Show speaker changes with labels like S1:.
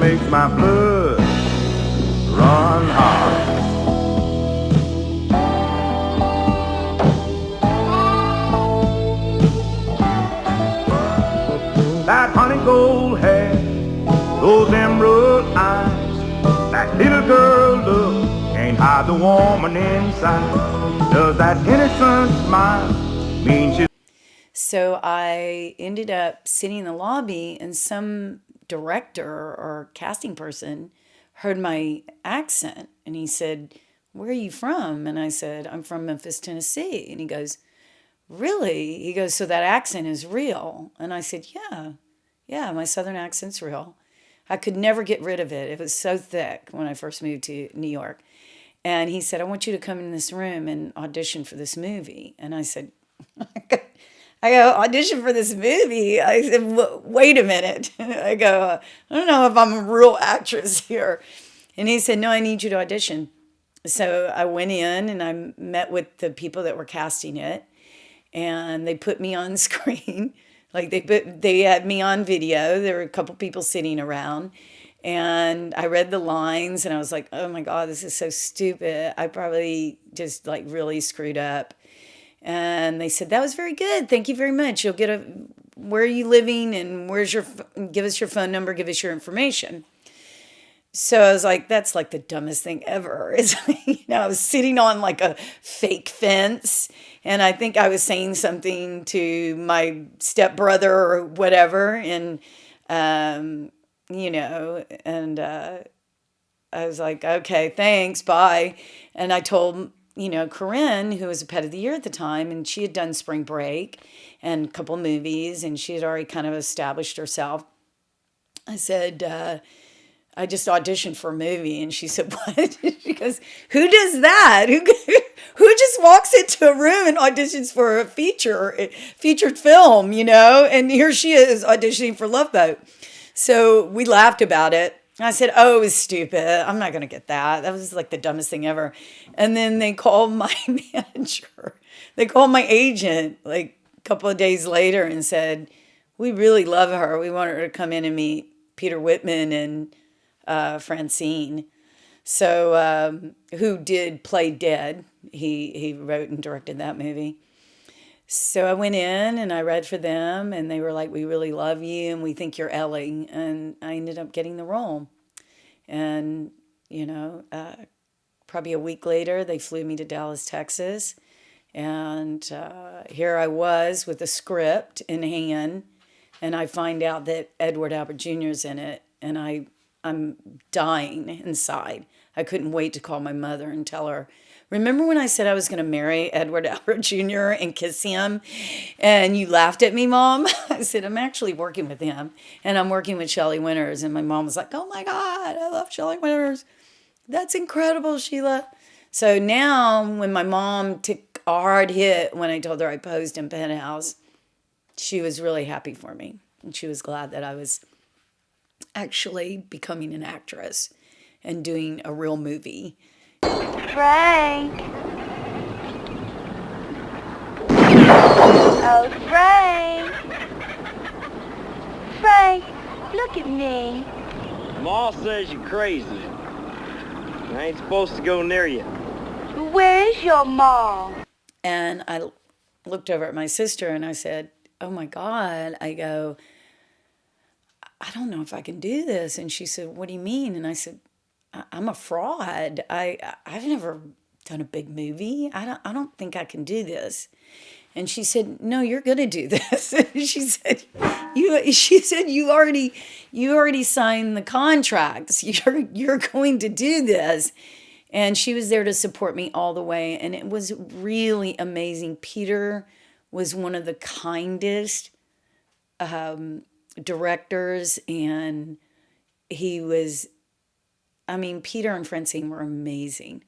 S1: makes my blood run hot. That honey gold hair, those emerald eyes, that little girl look can't hide the woman inside. Does that innocent smile mean she's...
S2: So I ended up sitting in the lobby, and some director or casting person heard my accent, and he said, "Where are you from?" And I said, "I'm from Memphis, Tennessee." And he goes, "Really?" He goes, "So that accent is real?" And I said, "Yeah, my Southern accent's real." I could never get rid of it. It was so thick when I first moved to New York. And he said, "I want you to come in this room and audition for this movie." And I said, I go, "Audition for this movie?" I said, "Wait a minute." I go, "I don't know if I'm a real actress here." And he said, "No, I need you to audition." So I went in and I met with the people that were casting it, and they put me on screen. Like they had me on video. There were a couple people sitting around, and I read the lines, and I was like, "Oh my God, this is so stupid. I probably just like really screwed up." And they said, "That was very good. Thank you very much. You'll get a, where are you living, and give us your phone number, give us your information." So I was like, that's like the dumbest thing ever. It's like, I was sitting on like a fake fence, and I think I was saying something to my stepbrother or whatever. And, and I was like, "Okay, thanks, bye." And I told, Corinne, who was a pet of the year at the time, and she had done Spring Break and a couple movies, and she had already kind of established herself. I said, "I just auditioned for a movie." And she said, "What?" She goes, "Who does that? Who just walks into a room and auditions for a featured film, And here she is auditioning for Love Boat." So we laughed about it. I said, "Oh, it was stupid. I'm not going to get that. That was like the dumbest thing ever." And then they called my manager. They called my agent like a couple of days later and said, "We really love her. We want her to come in and meet Peter Whitman and Francine." So, who did play Dead. He wrote and directed that movie. So I went in and I read for them, and they were like, "We really love you, and we think you're Ellie." And I ended up getting the role. And, probably a week later, they flew me to Dallas, Texas. And here I was with a script in hand, and I find out that Edward Albert Jr. is in it, and I'm dying inside. I couldn't wait to call my mother and tell her, "Remember when I said I was going to marry Edward Albert Jr. and kiss him? And you laughed at me, Mom?" I said, "I'm actually working with him, and I'm working with Shelley Winters." And my mom was like, "Oh my God, I love Shelley Winters. That's incredible, Sheila." So now when my mom took a hard hit when I told her I posed in Penthouse, she was really happy for me. And she was glad that I was actually becoming an actress and doing a real movie.
S3: Frank. Oh, Frank. Frank, look at me.
S4: Ma says you're crazy. I ain't supposed to go near you.
S3: Where is your ma?
S2: And I looked over at my sister and I said, "Oh my God." I go, "I don't know if I can do this." And she said, "What do you mean?" And I said, "I'm a fraud. I've never done a big movie. I don't think I can do this." And she said, "No, you're going to do this." She said, "You already signed the contracts. You're going to do this." And she was there to support me all the way, and it was really amazing. Peter was one of the kindest directors, and he was, Peter and Francine were amazing.